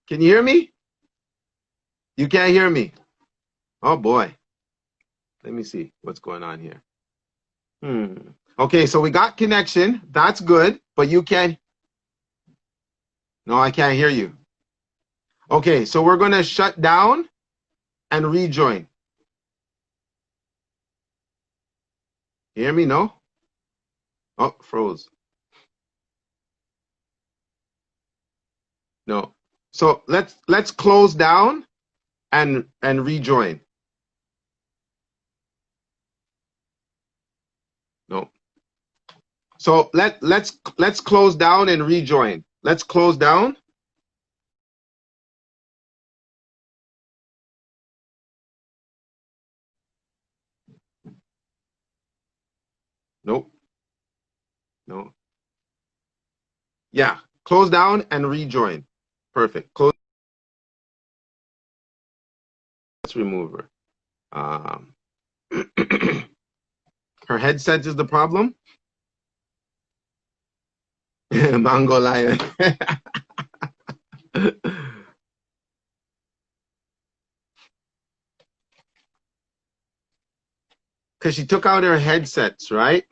Can you hear me? You can't hear me. Oh boy. Let me see what's going on here. Okay, so we got connection. That's good, but you can't. No, I can't hear you. Okay, so we're going to shut down and rejoin. Hear me? No? Oh, froze. No. So let's close down and rejoin. No. So let's close down and rejoin. Let's close down. Nope. No. Yeah. Close down and rejoin. Perfect. Close. Let's remove her. Her headset is the problem. Mango lion. Because she took out her headsets, right?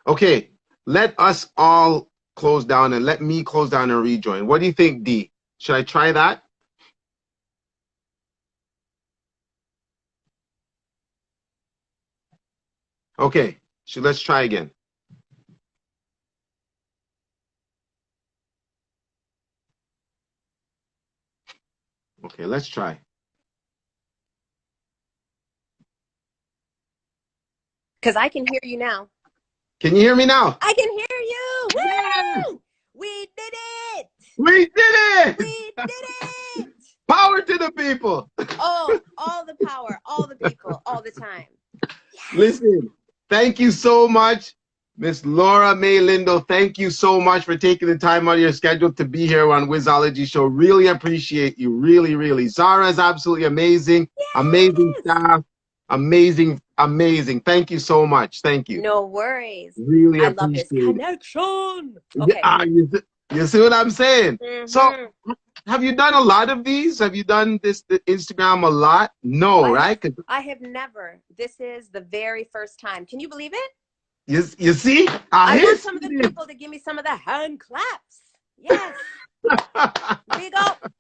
Okay, let us all close down and let me close down and rejoin. What do you think, D? Should I try that? Okay, so let's try again. Okay, let's try. Because I can hear you now. Can you hear me now? I can hear you. Yes! Woo! We did it! We did it! We did it! Power to the people! Oh, all the power, all the people, all the time. Yes. Listen, thank you so much, Miss Laura May Lindo. Thank you so much for taking the time out of your schedule to be here on WIZOLOGY Show. Really appreciate you. Really, really. Zara is absolutely amazing. Yes. Amazing staff. Amazing, amazing. Thank you so much. Thank you. No worries. Really I love this connection. Okay. You see what I'm saying? So, have you done a lot of these? Have you done the Instagram a lot? No, right? I have never. This is the very first time. Can you believe it? You see? I want some of the people to give me some of the hand claps. Yes. Big up.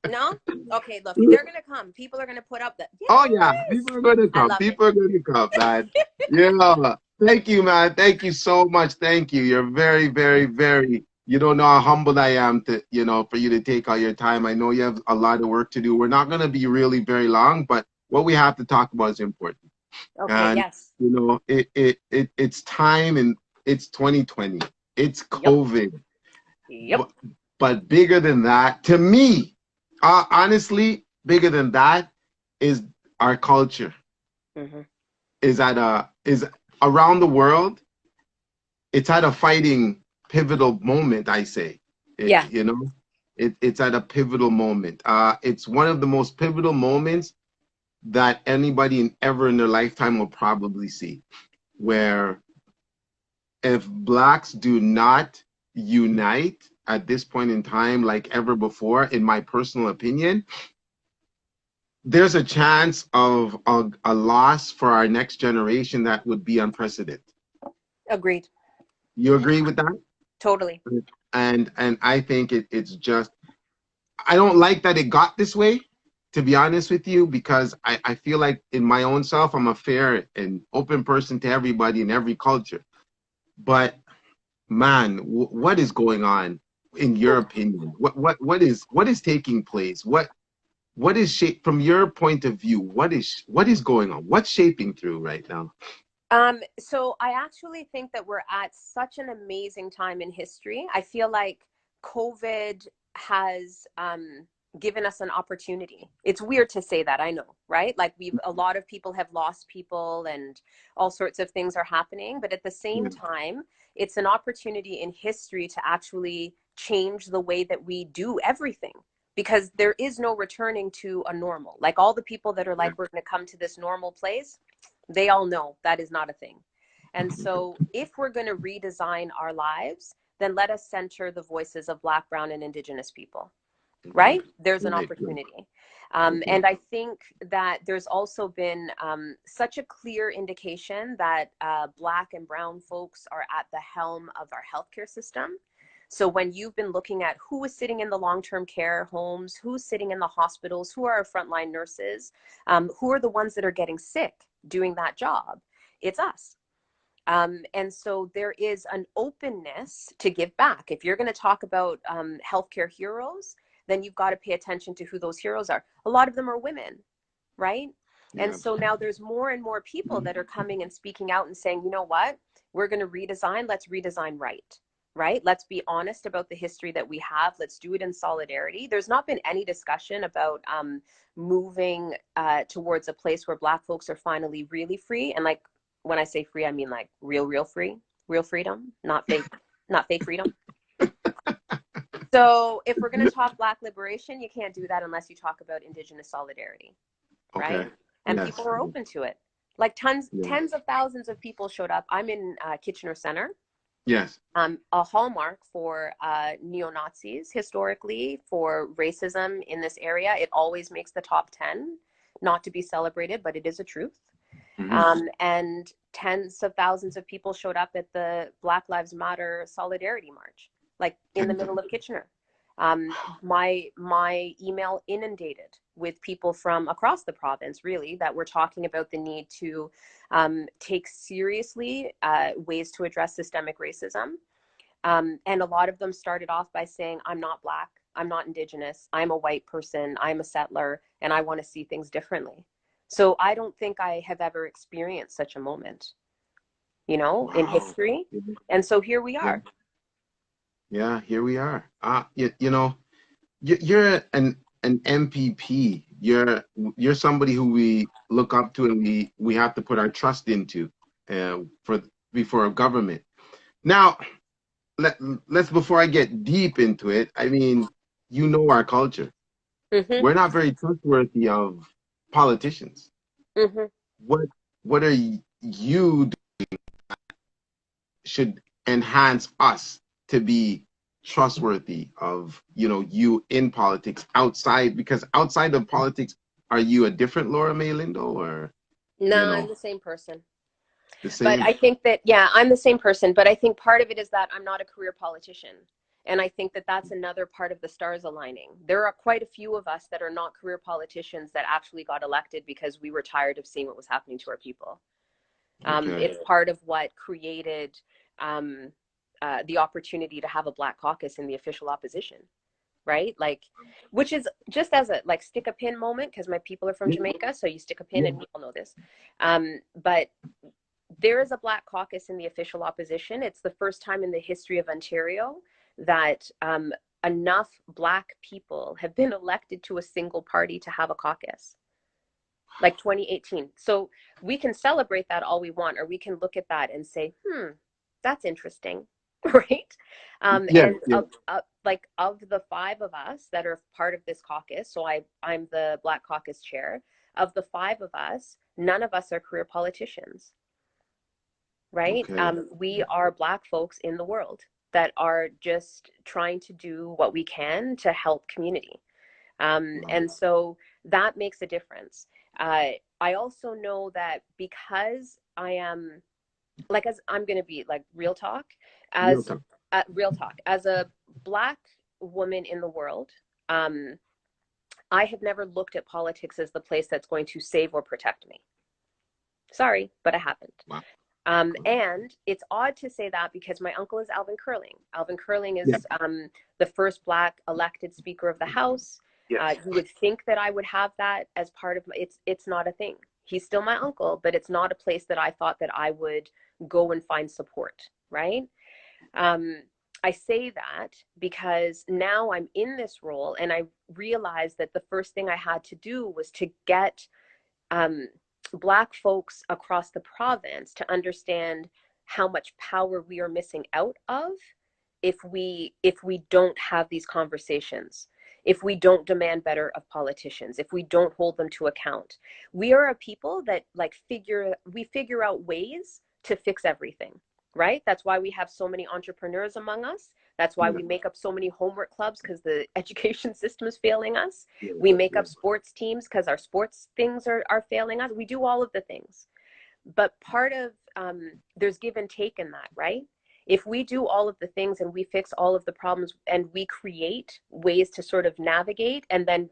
No? Okay, look, they're going to come. People are going to put up the. Yes. Oh, yeah. People are going to come. People are going to come, man. Yeah. Thank you, man. Thank you so much. Thank you. You're very, very, very, you don't know how humbled I am to, for you to take all your time. I know you have a lot of work to do. We're not going to be really very long, but what we have to talk about is important. Okay, and, yes. It's time, and it's 2020. It's COVID. Yep. But bigger than that, to me, honestly, bigger than that is our culture. Is around the world. It's at a fighting pivotal moment, I say. Yeah. It's at a pivotal moment. It's one of the most pivotal moments that anybody ever in their lifetime will probably see, where if Blacks do not unite at this point in time like ever before, in my personal opinion, there's a chance of a loss for our next generation that would be unprecedented. Agreed. You agree with that? Totally. And I think it's just, I don't like that it got this way, to be honest with you, because I feel like in my own self, I'm a fair and open person to everybody in every culture. But man, what is going on in your opinion? What is taking place? What is from your point of view? What is going on? What's shaping through right now? So I actually think that we're at such an amazing time in history. I feel like COVID has given us an opportunity. It's weird to say that, I know, right? Like a lot of people have lost people and all sorts of things are happening, but at the same time, it's an opportunity in history to actually change the way that we do everything, because there is no returning to a normal. Like all the people that are like, we're going to come to this normal place, they all know that is not a thing. And so if we're going to redesign our lives, then let us center the voices of Black, Brown, and Indigenous people. right? There's an Right, right. opportunity. Okay. And I think that there's also been such a clear indication that Black and Brown folks are at the helm of our healthcare system. So when you've been looking at who is sitting in the long-term care homes, who's sitting in the hospitals, who are our frontline nurses, who are the ones that are getting sick doing that job, it's us. And so there is an openness to give back. If you're going to talk about healthcare heroes, then you've got to pay attention to who those heroes are. A lot of them are women, right? And Yeah. so now there's more and more people that are coming and speaking out and saying, you know what, we're going to redesign. Let's redesign right? Let's be honest about the history that we have. Let's do it in solidarity. There's not been any discussion about moving towards a place where Black folks are finally really free. And like, when I say free, I mean like real free, real freedom, not fake freedom. So if we're going to talk Black liberation, you can't do that unless you talk about Indigenous solidarity, right? Okay. And people Yes. are open to it. Like tens Yeah. of thousands of people showed up. I'm in Kitchener Center. Yes. A hallmark for neo-Nazis historically, for racism in this area. It always makes the top 10, not to be celebrated, but it is a truth. And tens of thousands of people showed up at the Black Lives Matter Solidarity March, like in the middle of Kitchener. My email inundated with people from across the province, really, that were talking about the need to take seriously ways to address systemic racism. And a lot of them started off by saying, I'm not Black, I'm not Indigenous, I'm a white person, I'm a settler, and I want to see things differently. So I don't think I have ever experienced such a moment, in Wow. history. And so here we Yeah. are. Yeah. Here we are. You know, you're an M.P.P. You're somebody who we look up to and we have to put our trust into for before a government. Now, let's before I get deep into it, I mean, you know our culture. Mm-hmm, We're not very trustworthy of politicians. mm-hmm. What what are you should enhance us to be trustworthy of you in politics outside because outside of politics are you a different Laura May Lindo or you No, I'm know the same person. the But same? I think that, yeah, I'm the same person. But I think part of it is that I'm not a career politician. And I think that that's another part of the stars aligning. There are quite a few of us that are not career politicians that actually got elected because we were tired of seeing what was happening to our people. Okay. It's part of what created um, the opportunity to have a Black caucus in the official opposition, right? Like, which is just as a like stick a pin moment because my people are from Yeah, Jamaica, so you stick a pin, yeah. and we all know this. But there is a Black caucus in the official opposition. It's the first time in the history of Ontario that enough Black people have been elected to a single party to have a caucus, like 2018. So we can celebrate that all we want, or we can look at that and say, that's interesting, right? Yeah, And yeah. like of the five of us that are part of this caucus, so I'm the Black Caucus chair. Of the five of us, none of us are career politicians, right? Okay. We are Black folks in the world that are just trying to do what we can to help community. Wow. And so that makes a difference. I also know that because I am like, as I'm going to be like Real as time. real talk, as a Black woman in the world, um, I have never looked at politics as the place that's going to save or protect me. Sorry, but I haven't. Wow. And it's odd to say that because my uncle is Alvin Curling. Alvin Curling Yeah. is the first Black elected Speaker of the House. Yes. You would think that I would have that as part of my, it's not a thing. He's still my uncle, but it's not a place that I thought that I would go and find support, right? Um, I say that because now I'm in this role and I realized that the first thing I had to do was to get um, Black folks across the province to understand how much power we are missing out of if we don't have these conversations, if we don't demand better of politicians, if we don't hold them to account. We are a people that like figure out ways to fix everything, right? That's why we have so many entrepreneurs among us. That's why Yeah. we make up so many homework clubs, because the education system is failing us. Yeah. We make Yeah. up sports teams because our sports things are failing us. We do all of the things. But part of there's give and take in that, right? If we do all of the things and we fix all of the problems and we create ways to sort of navigate and then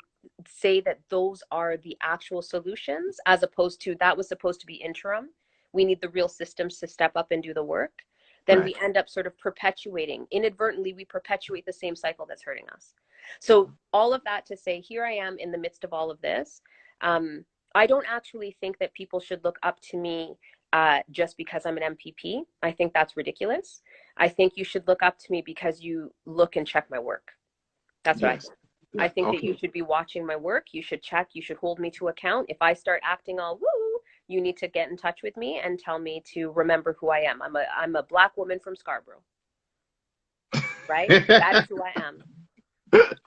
say that those are the actual solutions, as opposed to that was supposed to be interim, we need the real systems to step up and do the work, then we Right. end up sort of perpetuating, inadvertently, we perpetuate the same cycle that's hurting us. So all of that to say, here I am in the midst of all of this. I don't actually think that people should look up to me just because I'm an M.P.P. I think that's ridiculous. I think you should look up to me because you look and check my work. That's what I Yes. think. I Yeah. think that you Okay. should be watching my work. You should check. You should hold me to account. If I start acting all woo, you need to get in touch with me and tell me to remember who I am. I'm a Black woman from Scarborough, right? That is who I am.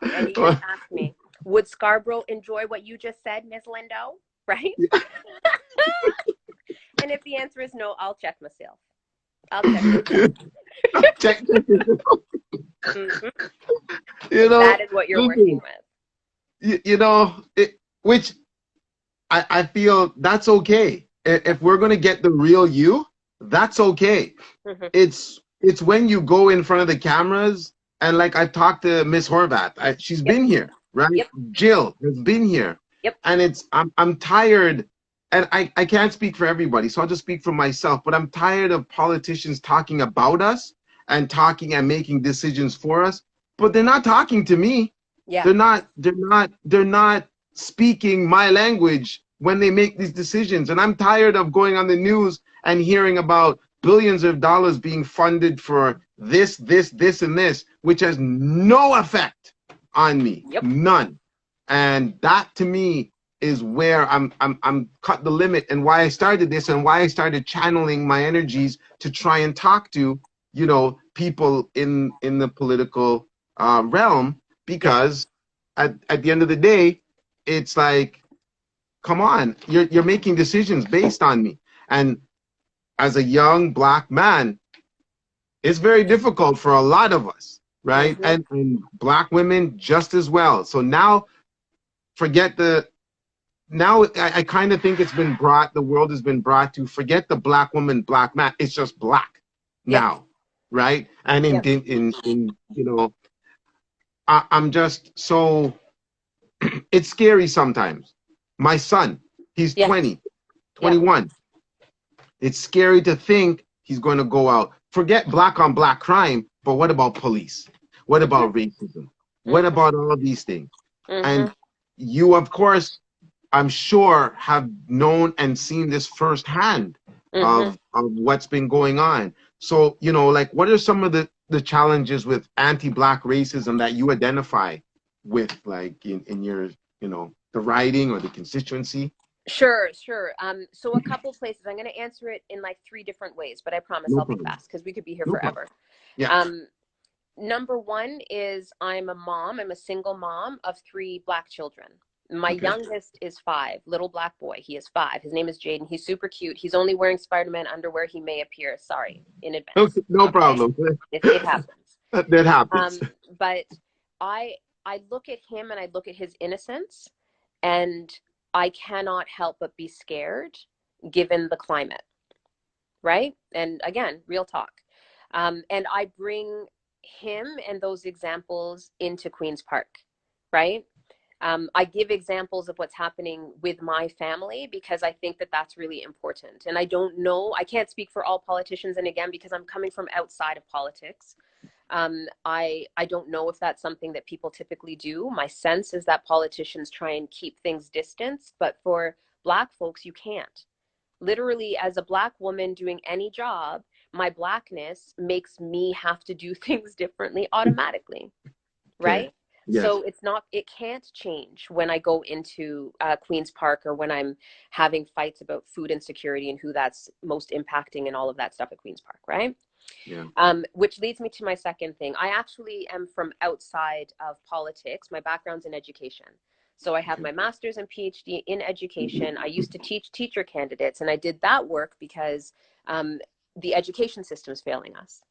And you just asked me, would Scarborough enjoy what you just said, Ms. Lindo? Right? And if the answer is no, I'll check myself. I'll check myself. Check. Mm-hmm. You That know, is what you're working listen, with. you know, which I feel that's okay. If we're gonna get the real you, that's okay. Mm-hmm. It's when you go in front of the cameras and like I've talked to Miss Horvath. She's Yep. been here, right? Yep. Jill has been here, Yep. and I'm tired, and I can't speak for everybody, so I'll just speak for myself. But I'm tired of politicians talking about us and talking and making decisions for us, but they're not talking to me. Yeah. They're not speaking my language when they make these decisions. And I'm tired of going on the news and hearing about billions of dollars being funded for this, and this, which has no effect on me. Yep. None. And that to me is where I'm cut the limit, and why I started this and why I started channeling my energies to try and talk to, people in the political realm, because at the end of the day, it's like, come on, you're making decisions based on me. And as a young Black man, it's very difficult for a lot of us, right? Mm-hmm. And Black women just as well. So now, forget the now I kind of think the world has been brought to forget the Black woman, Black man. It's just Black Yep. now, right? And Yep. I'm just so, it's scary sometimes. My son, he's Yeah. 20, Yeah. 21. It's scary to think he's going to go out. Forget Black on Black crime, but what about police? What about racism? What Mm-hmm. about all these things? Mm-hmm. And you, of course, I'm sure, have known and seen this firsthand Mm-hmm. of what's been going on. So, like, what are some of the challenges with anti-Black racism that you identify with, like, in your, the riding or the constituency? Sure, sure. So a couple places. I'm going to answer it in like 3 different ways, but I promise No I'll be problem. fast because we could be here No problem. forever. Yeah. Number one is I'm a mom. I'm a single mom of 3 Black children. My Okay. youngest is 5, little Black boy. He is 5. His name is Jaden. He's super cute. He's only wearing Spider-Man underwear. He may appear. Sorry in advance. Okay, no Okay? problem. It happens. That happens. But I look at him and I look at his innocence, and I cannot help but be scared given the climate, right? And again, real talk. And I bring him and those examples into Queen's Park, right? I give examples of what's happening with my family because I think that that's really important. And I don't know, I can't speak for all politicians. And again, because I'm coming from outside of politics, I don't know if that's something that people typically do. My sense is that politicians try and keep things distanced, but for Black folks, you can't. Literally, as a Black woman doing any job, my Blackness makes me have to do things differently automatically, right? Okay. Yes. So it can't change when I go into Queen's Park or when I'm having fights about food insecurity and who that's most impacting and all of that stuff at Queen's Park, right? Yeah. Which leads me to my second thing. I actually am from outside of politics. My background's in education. So I have my master's and PhD in education. I used to teach teacher candidates, and I did that work because the education system is failing us.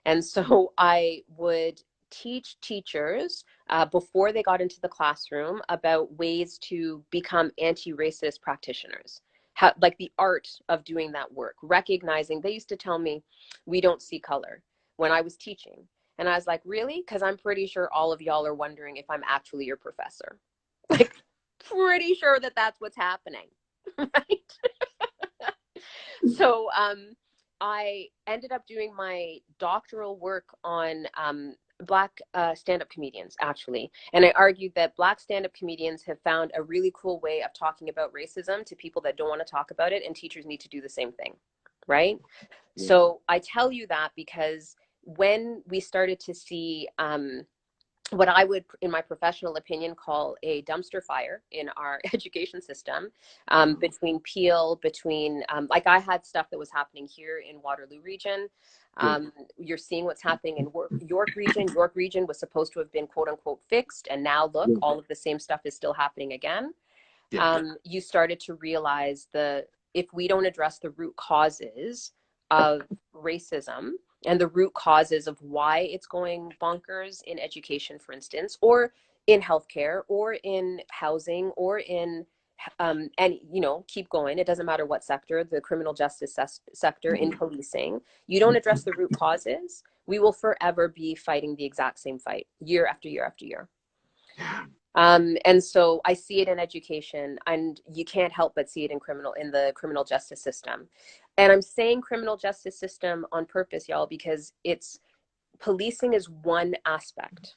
And so I would teach teachers before they got into the classroom about ways to become anti-racist practitioners. How, like the art of doing that work, recognizing they used to tell me, we don't see color when I was teaching. And I was like, really? Because I'm pretty sure all of y'all are wondering if I'm actually your professor. Like, pretty sure that that's what's happening, right? So I ended up doing my doctoral work on Black stand-up comedians, actually. And I argued that Black stand-up comedians have found a really cool way of talking about racism to people that don't want to talk about it, and teachers need to do the same thing, right? Yeah. So I tell you that because when we started to see what I would, in my professional opinion, call a dumpster fire in our education system, between Peel, between, like I had stuff that was happening here in Waterloo region. You're seeing what's happening in York region. York region was supposed to have been quote unquote fixed. And now look, all of the same stuff is still happening again. You started to realize if we don't address the root causes of racism, and the root causes of why it's going bonkers in education, for instance, or in healthcare, or in housing, or in and keep going. It doesn't matter what sector, the criminal justice sector, in policing. You don't address the root causes, we will forever be fighting the exact same fight year after year after year. And so I see it in education, and you can't help but see it in the criminal justice system. And I'm saying criminal justice system on purpose, y'all, because policing is one aspect.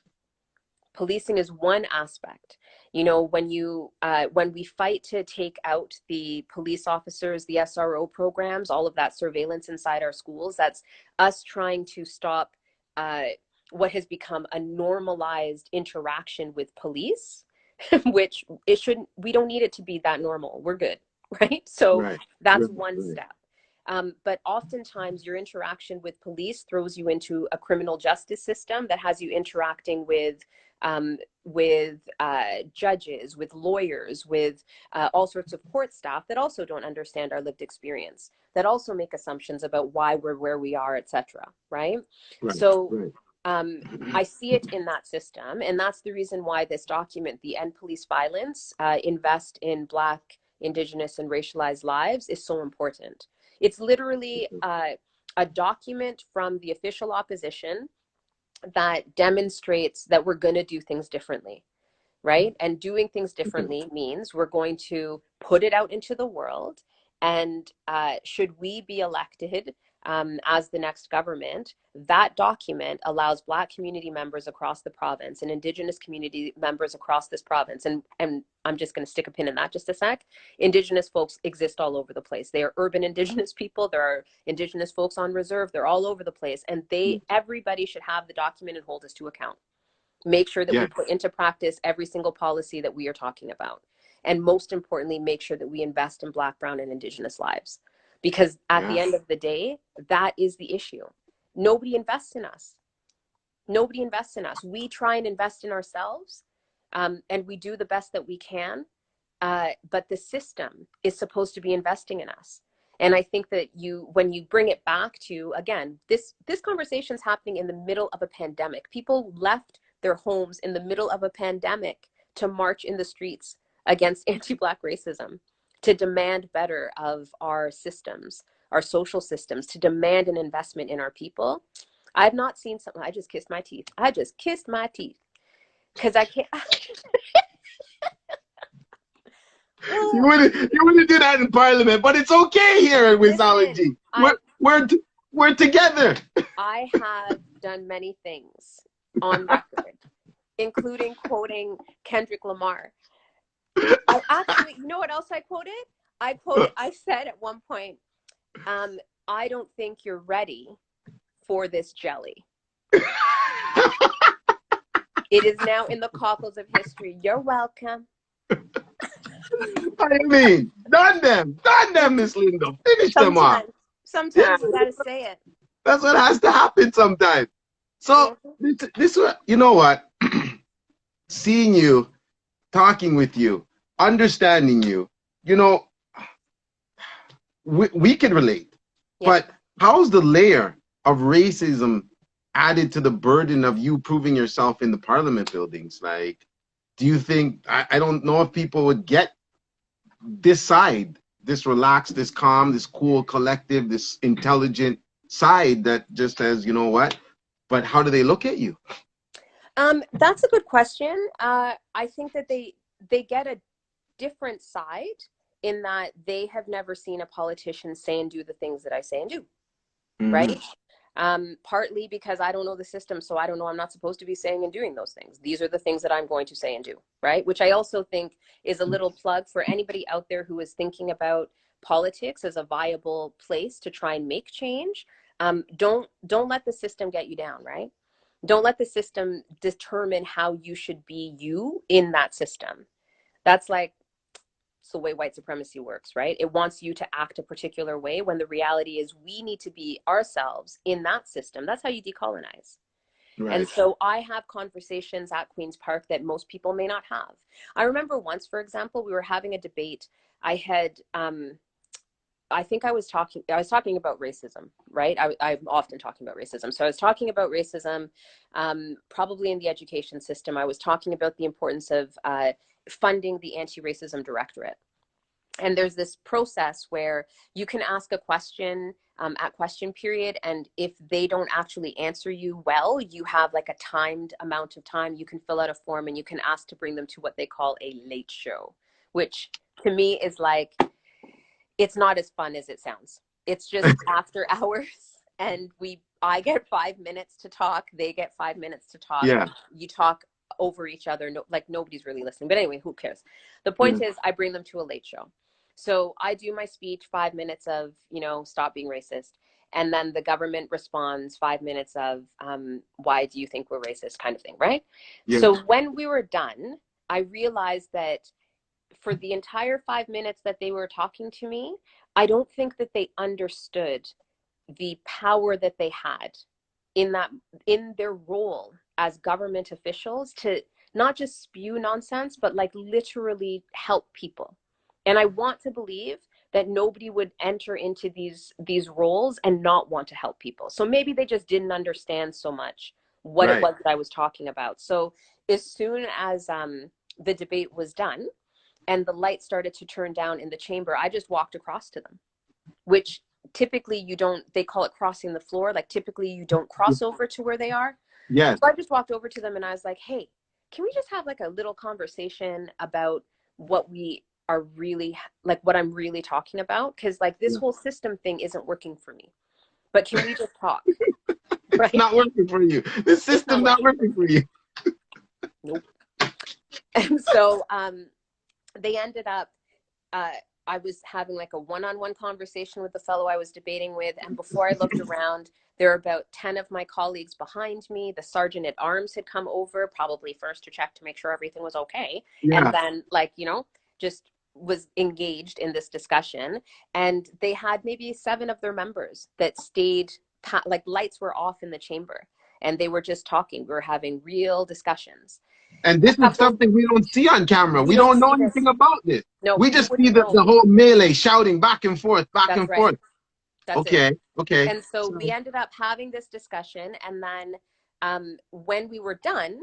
Policing is one aspect. When we fight to take out the police officers, the SRO programs, all of that surveillance inside our schools, that's us trying to stop what has become a normalized interaction with police, which we don't need it to be that normal. We're good, right? So that's one step. But oftentimes your interaction with police throws you into a criminal justice system that has you interacting with judges, with lawyers, with all sorts of court staff that also don't understand our lived experience, that also make assumptions about why we're where we are, etc. Right? So I see it in that system, and that's the reason why this document, the End Police Violence, Invest in Black, Indigenous, and Racialized Lives, is so important. It's literally a document from the official opposition that demonstrates that we're going to do things differently, right? And doing things differently means we're going to put it out into the world. And should we be elected as the next government, that document allows Black community members across the province and Indigenous community members across this province. And I'm just going to stick a pin in that just a sec. Indigenous folks exist all over the place. They are urban Indigenous people. There are Indigenous folks on reserve. They're all over the place. And everybody should have the document and hold us to account. Make sure that we put into practice every single policy that we are talking about. And most importantly, make sure that we invest in Black, Brown, and Indigenous lives. Because at the end of the day, that is the issue. Nobody invests in us. Nobody invests in us. We try and invest in ourselves, and we do the best that we can. But the system is supposed to be investing in us. And I think that when you bring it back to, again, this conversation is happening in the middle of a pandemic. People left their homes in the middle of a pandemic to march in the streets against anti-Black racism, to demand better of our systems, our social systems, to demand an investment in our people. I've not seen something. I just kissed my teeth. I just kissed my teeth because I can't. You wouldn't do that in Parliament, but it's okay here at WIZOLOGY. We're together. I have done many things on record, including quoting Kendrick Lamar. I actually, you know what else I quoted? I said at one point, I don't think you're ready for this jelly. It is now in the cockles of history. You're welcome. I mean, done them, Miss Lindo. Finish them off. Sometimes you gotta say it. That's what has to happen sometimes. So this you know what? Seeing you, talking with you, understanding you, we can relate. But how's the layer of racism added to the burden of you proving yourself in the parliament buildings. Like, do you think, I don't know if people would get this side, this relaxed, this calm, this cool, collective, this intelligent side that just says, you know what? But how do they look at you? That's a good question. I think that they get a different side in that they have never seen a politician say and do the things that I say and do, Mm-hmm. right? Partly because I don't know the system, so I don't know I'm not supposed to be saying and doing those things. These are the things that I'm going to say and do, right? Which I also think is a little plug for anybody out there who is thinking about politics as a viable place to try and make change. Don't let the system get you down, right? Don't let the system determine how you should be you in that system. That's like it's the way white supremacy works, right? It wants you to act a particular way when the reality is we need to be ourselves in that system. That's how you decolonize. And Right. so I have conversations at Queen's Park that most people may not have. I remember once, for example, we were having a debate. I had I think I was talking about racism, right? I'm often talking about racism. So I was talking about racism, probably in the education system. I was talking about the importance of funding the anti-racism directorate. And there's this process where you can ask a question at question period. And if they don't actually answer you well, you have like a timed amount of time. You can fill out a form and you can ask to bring them to what they call a late show, which to me is like, it's not as fun as it sounds. It's just after hours and I get 5 minutes to talk, they get 5 minutes to talk. Yeah. You talk over each other, no, like nobody's really listening. But anyway, who cares? The point Mm. is I bring them to a late show. So I do my speech, 5 minutes of, stop being racist. And then the government responds 5 minutes of why do you think we're racist kind of thing, right? Yeah. So when we were done, I realized that for the entire 5 minutes that they were talking to me, I don't think that they understood the power that they had in their role as government officials to not just spew nonsense, but like literally help people. And I want to believe that nobody would enter into these roles and not want to help people. So maybe they just didn't understand so much what it Right. was that I was talking about. So as soon as the debate was done, and the light started to turn down in the chamber, I just walked across to them, which typically you don't, they call it crossing the floor. Like typically you don't cross over to where they are. Yes. So I just walked over to them and I was like, hey, can we just have like a little conversation about what we are really, like what I'm really talking about? Because like this Yeah. whole system thing isn't working for me, but can we just talk? It's Right? not working for you. The It's not system's not working for working me. for you. Nope. And so they ended up, uh, I was having like a one-on-one conversation with the fellow I was debating with. And before I looked around, there were about 10 of my colleagues behind me. The sergeant at arms had come over, probably first to check to make sure everything was okay. And Yeah. then like, just was engaged in this discussion. And they had maybe 7 of their members that stayed, like lights were off in the chamber. And they were just talking. We were having real discussions. And A this is couple, something we don't see on camera. you We don't don't know see this. anything about this. No, We you just see wouldn't the know. whole melee shouting back That's and right. forth. That's it. Okay. Okay. And so we So, ended up having this discussion. And then when we were done,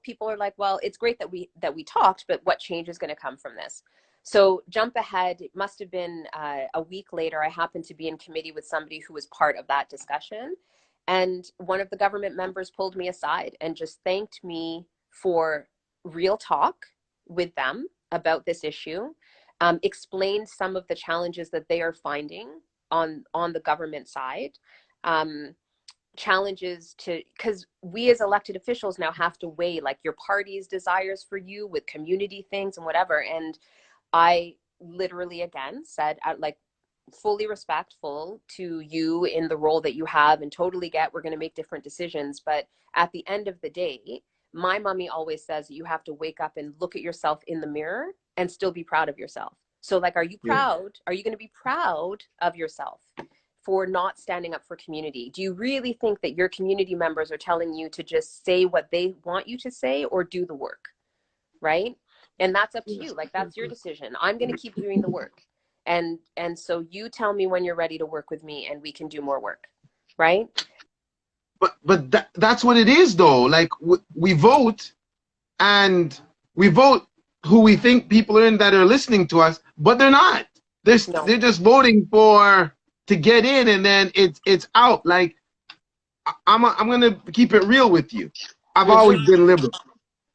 people are like, well, it's great that we talked, but what change is going to come from this? So jump ahead. It must have been a week later. I happened to be in committee with somebody who was part of that discussion. And one of the government members pulled me aside and just thanked me for real talk with them about this issue, explained some of the challenges that they are finding on the government side, um, challenges to, because we as elected officials now have to weigh like your party's desires for you with community things and whatever. And I literally again said, like, fully respectful to you in the role that you have and totally get we're going to make different decisions, but at the end of the day, my mommy always says that you have to wake up and look at yourself in the mirror and still be proud of yourself. So like, are you yeah. proud? Are you going to be proud of yourself for not standing up for community? Do you really think that your community members are telling you to just say what they want you to say or do the work? Right? And that's up to you. Like, that's your decision. I'm going to keep doing the work. And so you tell me when you're ready to work with me and we can do more work. Right? but that's what it is though. Like we vote, and we vote who we think people are in that are listening to us, but they're not. No. They're just voting for to get in, and then it's out. Like I'm gonna keep it real with you. I've always Mm-hmm. been liberal.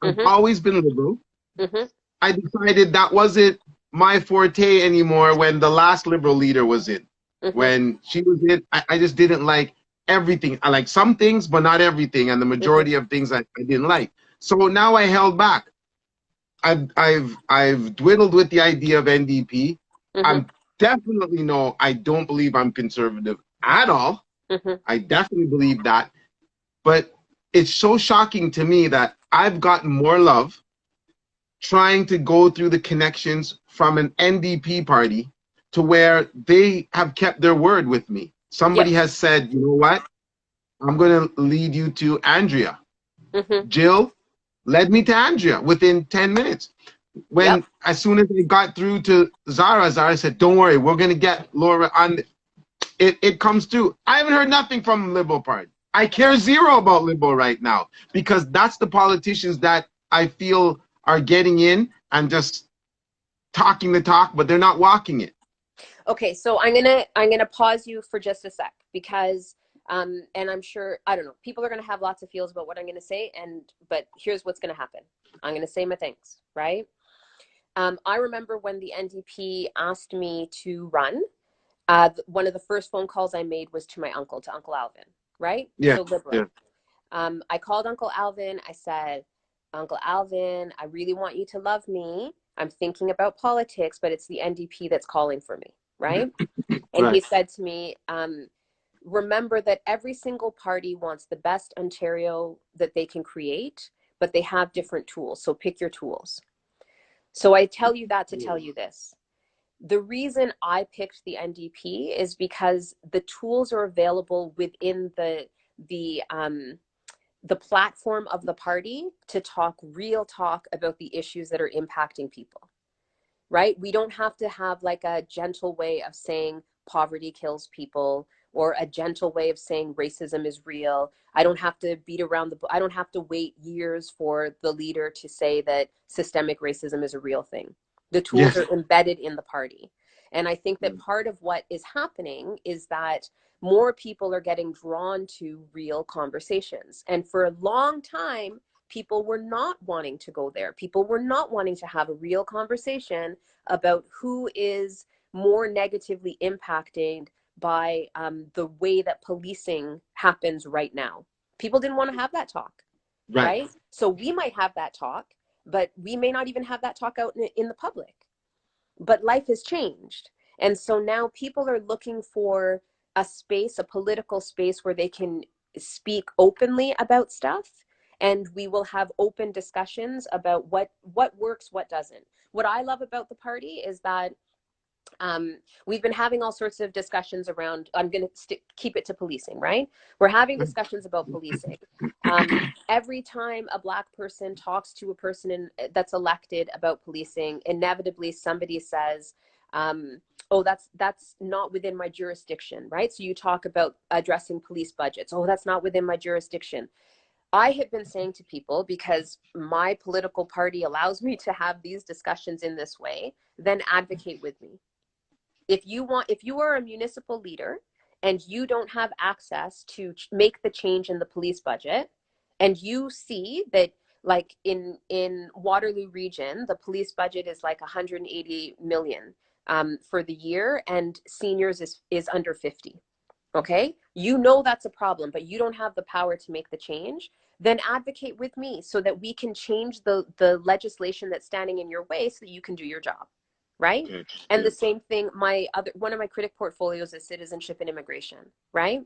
I've Mm-hmm. always been liberal. Mm-hmm. I decided that wasn't my forte anymore when the last liberal leader was in. Mm-hmm. When she was in, I just didn't like everything. I like some things, but not everything, and the Mm-hmm. majority of things I didn't like. So now I held back. I've dwindled with the idea of NDP. Mm-hmm. I'm definitely no. I don't believe I'm conservative at all. Mm-hmm. I definitely believe that, but it's so shocking to me that I've gotten more love trying to go through the connections from an NDP party to where they have kept their word with me. Somebody Yep. has said, you know what? I'm going to lead you to Andrea. Mm-hmm. Jill led me to Andrea within 10 minutes. Yep. As soon as they got through to Zara said, don't worry, we're going to get Laura on. It comes through. I haven't heard nothing from Liberal Party. I care zero about Liberal right now because that's the politicians that I feel are getting in and just talking the talk, but they're not walking it. Okay, so I'm gonna pause you for just a sec because and I'm sure I don't know, people are gonna have lots of feels about what I'm gonna say, but here's what's gonna happen. I'm gonna say my things, right? I remember when the NDP asked me to run, one of the first phone calls I made was to my uncle, to Uncle Alvin, right? Yeah, So yeah, liberal. I called Uncle Alvin. I said, Uncle Alvin, I really want you to love me. I'm thinking about politics, but it's the NDP that's calling for me, right? And he right. said to me, remember that every single party wants the best Ontario that they can create, but they have different tools. So pick your tools. So I tell you that to tell you this. The reason I picked the NDP is because the tools are available within the platform of the party to talk real talk about the issues that are impacting people, right? We don't have to have like a gentle way of saying poverty kills people or a gentle way of saying racism is real. I don't have to I don't have to wait years for the leader to say that systemic racism is a real thing. The tools Yes. are embedded in the party. And I think that part of what is happening is that more people are getting drawn to real conversations. And for a long time, people were not wanting to go there. People were not wanting to have a real conversation about who is more negatively impacted by the way that policing happens right now. People didn't want to have that talk, Right. right? So we might have that talk, but we may not even have that talk out in the public. But life has changed. And so now people are looking for a space, a political space where they can speak openly about stuff, and we will have open discussions about what works, what doesn't. What I love about the party is that we've been having all sorts of discussions around, I'm going to keep it to policing, right? We're having discussions about policing. Every time a Black person talks to a person that's elected about policing, inevitably somebody says, oh, that's not within my jurisdiction, right? So you talk about addressing police budgets. Oh, that's not within my jurisdiction. I have been saying to people, because my political party allows me to have these discussions in this way, then advocate with me. If you are a municipal leader and you don't have access to make the change in the police budget, and you see that like in Waterloo region the police budget is like 180 million for the year, and seniors is under 50, okay, you know that's a problem, but you don't have the power to make the change, then advocate with me so that we can change the legislation that's standing in your way so that you can do your job, right? Okay. And Yeah. the same thing, one of my critic portfolios is citizenship and immigration, right?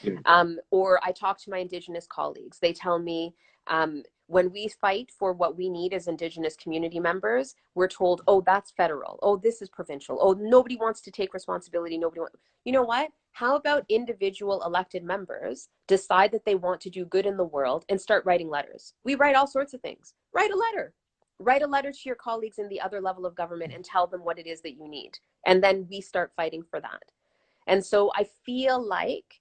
Yeah. Or I talk to my Indigenous colleagues. They tell me when we fight for what we need as Indigenous community members, we're told, oh, that's federal. Oh, this is provincial. Oh, nobody wants to take responsibility. You know what? How about individual elected members decide that they want to do good in the world and start writing letters? We write all sorts of things. Write a letter. Write a letter to your colleagues in the other level of government and tell them what it is that you need. And then we start fighting for that. And so I feel like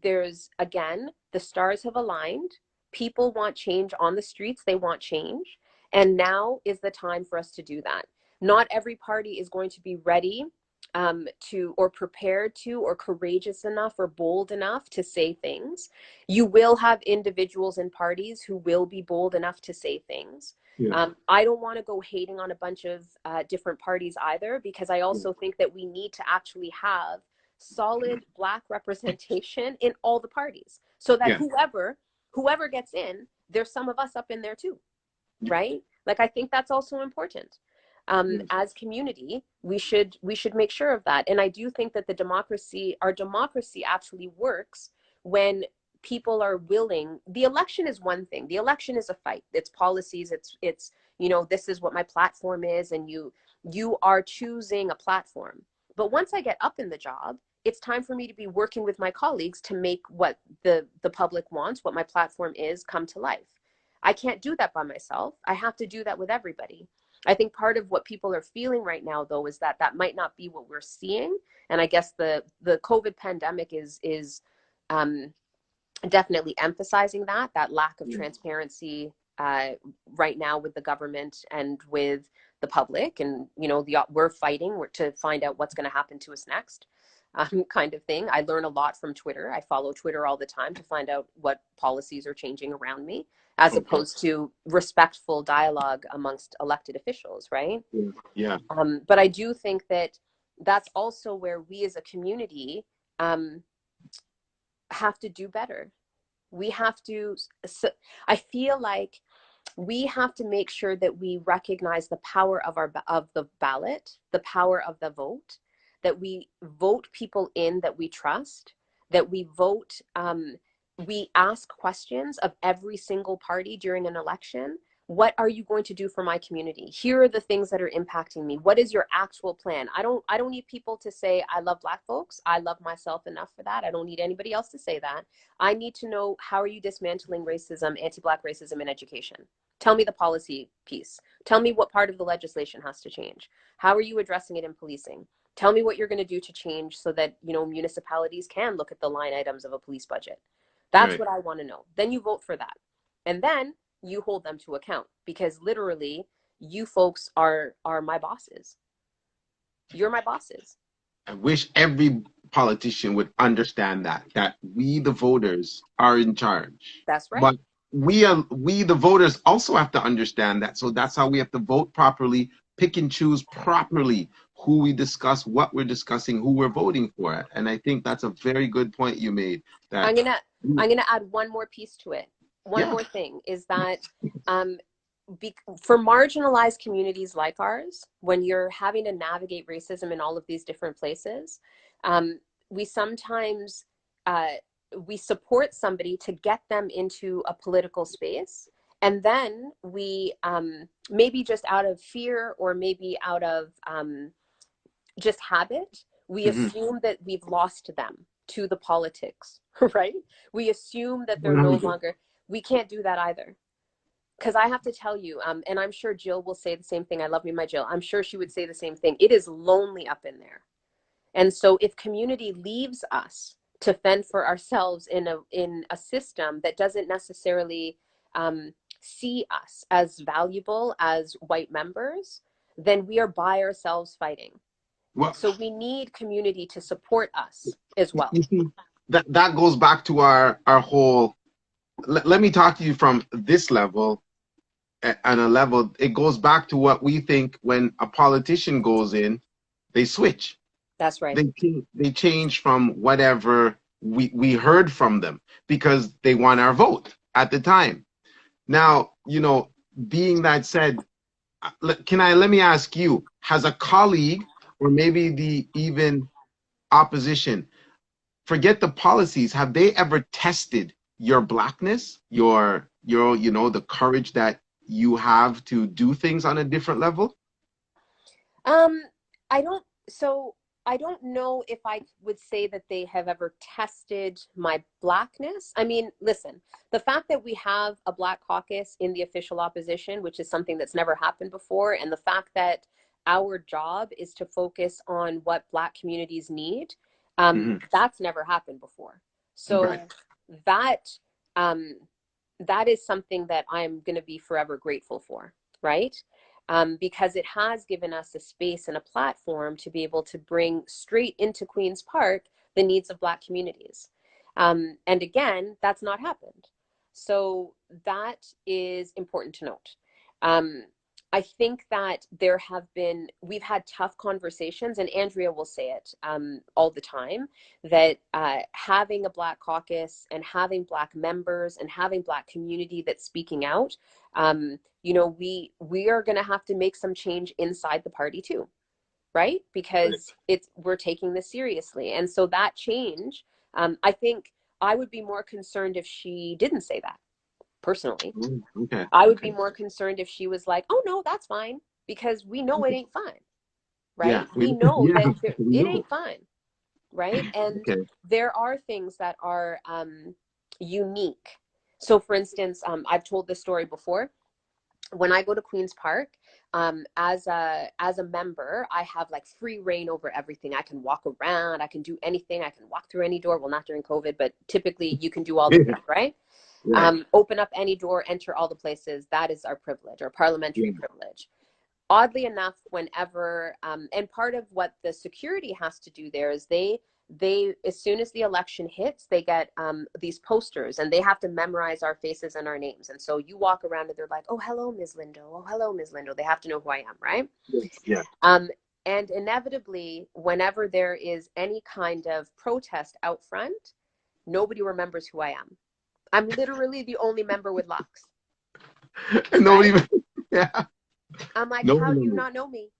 there's, again, the stars have aligned. People want change on the streets. They want change. And now is the time for us to do that. Not every party is going to be ready to, or prepared to, or courageous enough or bold enough to say things. You will have individuals and parties who will be bold enough to say things. Yeah. I don't want to go hating on a bunch of different parties either, because I Yeah. also think that we need to actually have solid Black representation in all the parties, so that Yeah. whoever gets in, there's some of us up in there too, right? Like, I think that's also important. Yeah. As community, we should make sure of that. And I do think that our democracy actually works when people are willing. The election is one thing. The election is a fight. It's policies. It's this is what my platform is, and you are choosing a platform. But once I get up in the job, it's time for me to be working with my colleagues to make what the public wants, what my platform is, come to life. I can't do that by myself. I have to do that with everybody. I think part of what people are feeling right now, though, is that might not be what we're seeing. And I guess the COVID pandemic is definitely emphasizing that lack of transparency right now with the government and with the public. And, we're fighting to find out what's going to happen to us next. Kind of thing. I learn a lot from Twitter. I follow Twitter all the time to find out what policies are changing around me, as opposed to respectful dialogue amongst elected officials, right? Yeah. But I do think that that's also where we as a community have to do better. We have to, I feel like we have to make sure that we recognize the power of the ballot, the power of the vote, that we vote people in that we trust, that we vote, we ask questions of every single party during an election. What are you going to do for my community? Here are the things that are impacting me. What is your actual plan? I don't need people to say, I love Black folks. I love myself enough for that. I don't need anybody else to say that. I need to know, how are you dismantling racism, anti-Black racism in education? Tell me the policy piece. Tell me what part of the legislation has to change. How are you addressing it in policing? Tell me what you're going to do to change so that, municipalities can look at the line items of a police budget. That's what I want to know. Then you vote for that. And then you hold them to account, because literally you folks are my bosses. You're my bosses. I wish every politician would understand that we, the voters, are in charge. That's right. But we, the voters, also have to understand that. So that's how we have to vote properly, pick and choose properly who we discuss, what we're discussing, who we're voting for. And I think that's a very good point you made. That I'm gonna add one more piece to it. One yeah. more thing is that for marginalized communities like ours, when you're having to navigate racism in all of these different places, we sometimes we support somebody to get them into a political space, and then we maybe just out of fear, or maybe out of just habit, we assume that we've lost them to the politics, right? We assume that they're no longer. We can't do that either. Because I have to tell you, and I'm sure Jill will say the same thing. I love me, my Jill. I'm sure she would say the same thing. It is lonely up in there. And so if community leaves us to fend for ourselves in a system that doesn't necessarily see us as valuable as white members, then we are by ourselves fighting. Well, so we need community to support us as well. you see, that goes back to our whole. Let me talk to you from this level, and a level. It goes back to what we think when a politician goes in, they switch. That's right. They change from whatever we heard from them, because they want our vote at the time. Now, being that said, let me ask you, has a colleague, or maybe the even opposition, forget the policies, have they ever tested your Blackness, your the courage that you have to do things on a different level? I don't know if I would say that they have ever tested my Blackness. I mean, listen, the fact that we have a Black caucus in the official opposition, which is something that's never happened before, and the fact that our job is to focus on what Black communities need, that's never happened before. Right. So that um, that is something that I'm going to be forever grateful for, right? Because it has given us a space and a platform to be able to bring straight into Queen's Park the needs of Black communities. And again, that's not happened. So that is important to note. Um, I think that we've had tough conversations, and Andrea will say it all the time, that having a Black caucus and having Black members and having Black community that's speaking out, we are going to have to make some change inside the party too, right? Because we're taking this seriously, and so that change, I think I would be more concerned if she didn't say that personally. Okay. I would be Okay. more concerned if she was like, "Oh no, that's fine," because we know it ain't fine, Yeah. right? We know Yeah. that We it know. ain't fine, right? And Okay. there are things that are unique. So, for instance, I've told this story before. When I go to Queen's Park, as a member, I have like free reign over everything. I can walk around, I can do anything, I can walk through any door. Well, not during COVID, but typically you can do all the things, right? Right. Open up any door, enter all the places. That is our privilege, our parliamentary Yeah. privilege. Oddly enough, whenever and part of what the security has to do there is they as soon as the election hits, they get these posters and they have to memorize our faces and our names. And so you walk around and they're like, "Oh, hello, Ms. Lindo. Oh, hello, Ms. Lindo." They have to know who I am, right? Yeah. Um, and inevitably, whenever there is any kind of protest out front, nobody remembers who I am. I'm literally the only member with locks, And nobody right? even, yeah. I'm like, Nobody how do you remembers. not know me?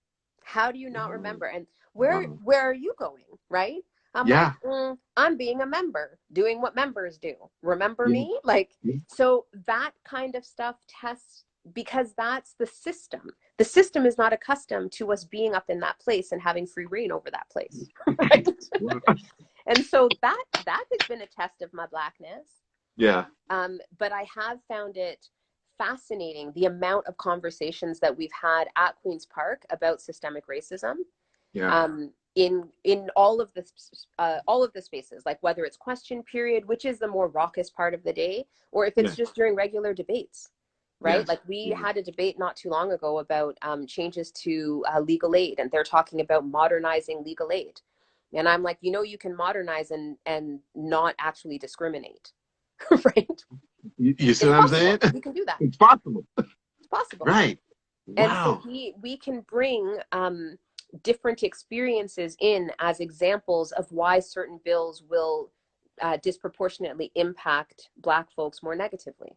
How do you not Wow. remember? And where Wow. where are you going? Right? I'm like, Yeah. I'm being a member, doing what members do. Remember Yeah. me? Like, Yeah. so that kind of stuff tests because that's the system. The system is not accustomed to us being up in that place and having free reign over that place. Right? Wow. And so that has been a test of my Blackness. Yeah. But I have found it fascinating the amount of conversations that we've had at Queen's Park about systemic racism Yeah. in all of the spaces, like whether it's question period, which is the more raucous part of the day, or if it's Yeah. just during regular debates, right? Yes. Like we Yeah. had a debate not too long ago about changes to legal aid, and they're talking about modernizing legal aid. And I'm like, you can modernize and not actually discriminate, right? You see It's what I'm saying? possible. We can do that. It's possible. It's possible. Right. And so Wow. we can bring different experiences in as examples of why certain bills will disproportionately impact Black folks more negatively,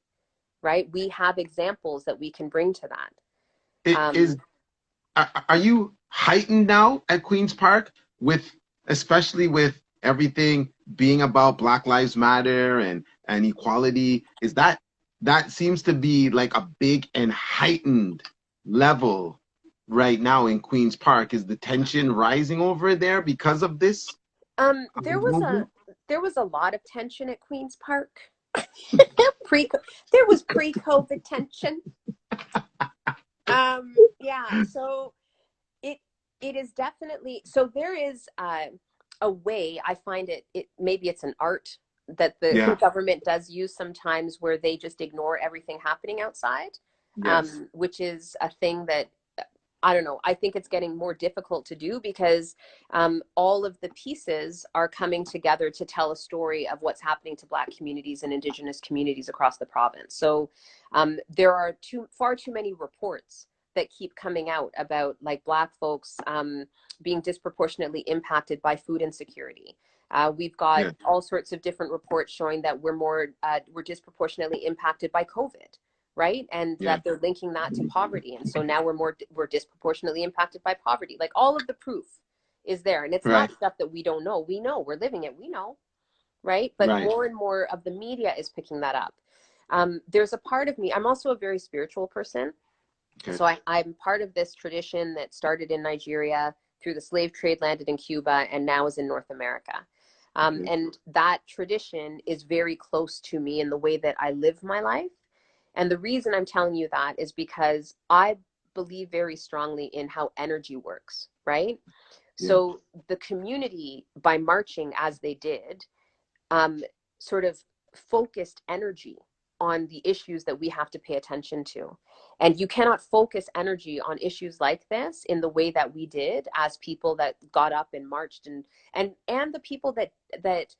right? We have examples that we can bring to that. It is. Are you heightened now at Queen's Park with, especially with everything being about Black Lives Matter and equality? Is that seems to be like a big and heightened level right now in Queen's Park? Is the tension rising over there because of this There was a movement? lot of tension at Queen's Park. pre There was pre-COVID tension. Yeah, so it it is definitely, so there is a way. I find it maybe it's an art that the Yeah. government does use sometimes, where they just ignore everything happening outside, Yes. which is a thing that I don't know. I think it's getting more difficult to do because all of the pieces are coming together to tell a story of what's happening to Black communities and Indigenous communities across the province. So there are far too many reports that keep coming out about like Black folks being disproportionately impacted by food insecurity. We've got Yeah. all sorts of different reports showing that we're disproportionately impacted by COVID, right? And Yeah. that they're linking that to poverty. And so now we're disproportionately impacted by poverty. Like all of the proof is there. And it's Right. not stuff that we don't know. We know, we're living it. We know, right? But Right. more and more of the media is picking that up. There's a part of me, I'm also a very spiritual person. Okay. So I'm part of this tradition that started in Nigeria, through the slave trade, landed in Cuba, and now is in North America. Okay. And that tradition is very close to me in the way that I live my life. And the reason I'm telling you that is because I believe very strongly in how energy works, right? Yeah. So the community, by marching as they did, um, sort of focused energy on the issues that we have to pay attention to. And you cannot focus energy on issues like this in the way that we did as people that got up and marched, and the people that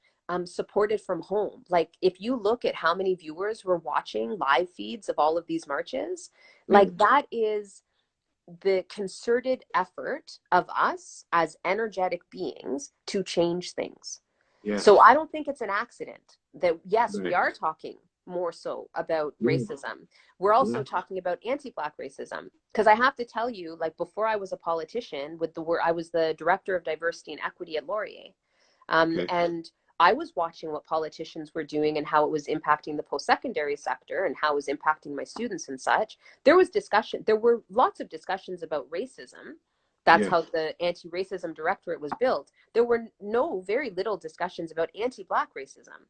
supported from home. Like, if you look at how many viewers were watching live feeds of all of these marches, like that is the concerted effort of us as energetic beings to change things. Yes. So I don't think it's an accident that, yes, Right. we are talking more so about Yeah. racism. We're also Yeah. talking about anti-Black racism. Because I have to tell you, like, before I was a politician, I was the director of diversity and equity at Laurier. Okay. And I was watching what politicians were doing and how it was impacting the post-secondary sector and how it was impacting my students and such. There were lots of discussions about racism. That's Yes. how the anti-racism directorate was built. There were very little discussions about anti-Black racism.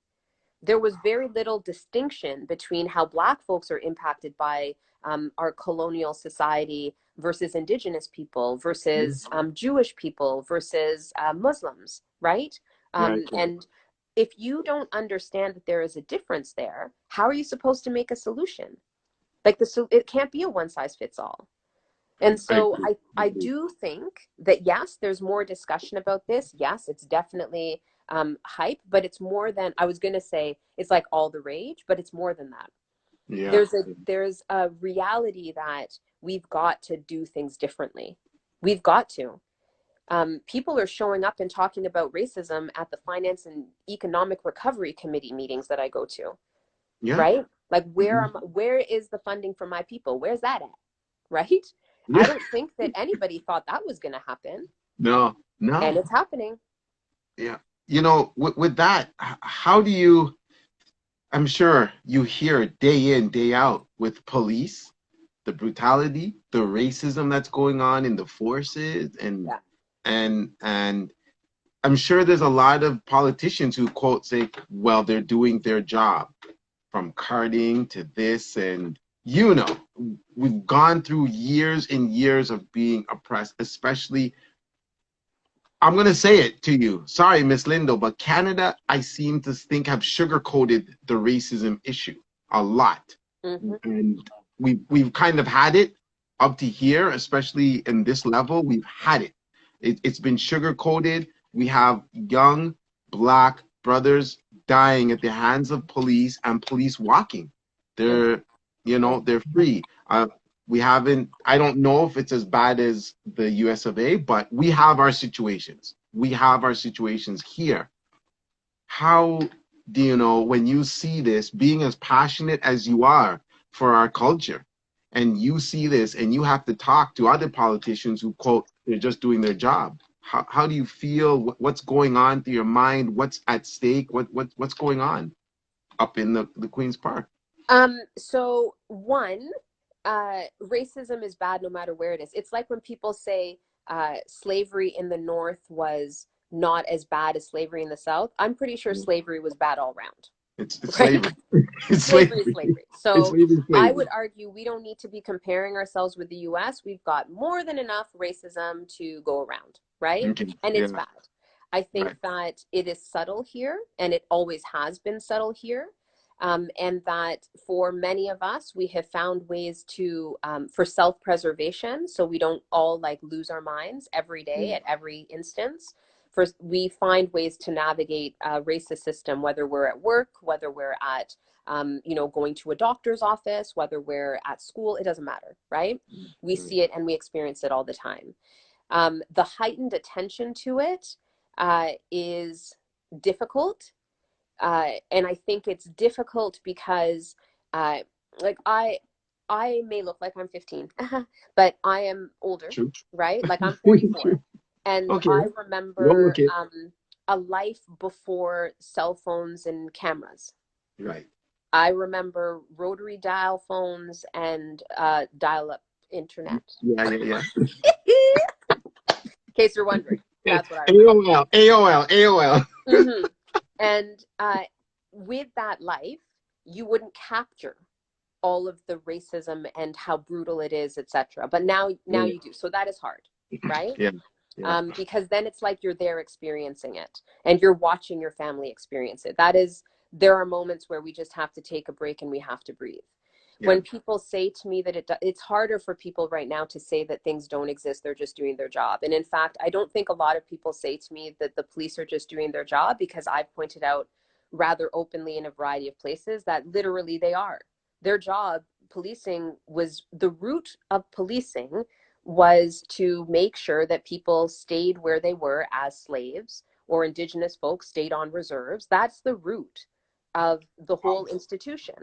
There was very little distinction between how Black folks are impacted by our colonial society versus Indigenous people versus Jewish people versus Muslims, right? Right. And if you don't understand that there is a difference there, how are you supposed to make a solution? Like, it can't be a one size fits all. And so I do think that, yes, there's more discussion about this. Yes, it's definitely hype, but it's more than, I was going to say, it's like all the rage, but it's more than that. Yeah. There's a reality that we've got to do things differently. We've got to. People are showing up and talking about racism at the Finance and Economic Recovery Committee meetings that I go to. Yeah. Right? Like, where is the funding for my people? Where's that at? Right? Yeah. I don't think that anybody thought that was going to happen. No. And it's happening. Yeah. You know, with that, how do you, I'm sure you hear it day in, day out with police, the brutality, the racism that's going on in the forces, and I'm sure there's a lot of politicians who quote say, well, they're doing their job, from carding to this, and we've gone through years and years of being oppressed, especially, I'm going to say it to you. Sorry, Miss Lindo, but Canada, I seem to think, have sugarcoated the racism issue a lot. And we've kind of had it up to here, especially in this level. We've had it. It's been sugarcoated. We have young Black brothers dying at the hands of police, and police walking. They're free. I don't know if it's as bad as the US of A, but we have our situations. We have our situations here. How do you know, when you see this, being as passionate as you are for our culture, and you see this and you have to talk to other politicians who quote, they're just doing their job? How do you feel? What's going on through your mind? What's at stake? What's going on up in the Queen's Park? So one, racism is bad no matter where it is. It's like when people say slavery in the North was not as bad as slavery in the South. I'm pretty sure slavery was bad all around. It's slavery. It's slavery. So it's slavery. I would argue we don't need to be comparing ourselves with the US. We've got more than enough racism to go around, right? Okay. And it's bad. I think Right. that it is subtle here, and it always has been subtle here. And that for many of us, we have found ways to, for self-preservation, so we don't all like lose our minds every day at every instance. First, we find ways to navigate a racist system, whether we're at work, whether we're at, going to a doctor's office, whether we're at school, it doesn't matter, right? We see it and we experience it all the time. The heightened attention to it is difficult. And I think it's difficult because, like, I may look like I'm 15, but I am older, right? Like, I'm 44. And I remember a life before cell phones and cameras. Right. I remember rotary dial phones and dial-up internet. Yeah. In case you're wondering, that's what I remember. AOL. Mm-hmm. And with that life, you wouldn't capture all of the racism and how brutal it is, etc. But now you do. So that is hard, right? Yeah. Because then it's like you're there experiencing it, and you're watching your family experience it. That is there are moments where we just have to take a break and we have to breathe. Yeah. When people say to me that it's harder for people right now to say that things don't exist, they're just doing their job. And in fact, I don't think a lot of people say to me that the police are just doing their job, because I've pointed out rather openly in a variety of places that literally they are. Their job, policing, was the root of policing was to make sure that people stayed where they were as slaves, or indigenous folks stayed on reserves. That's the root of the whole institution.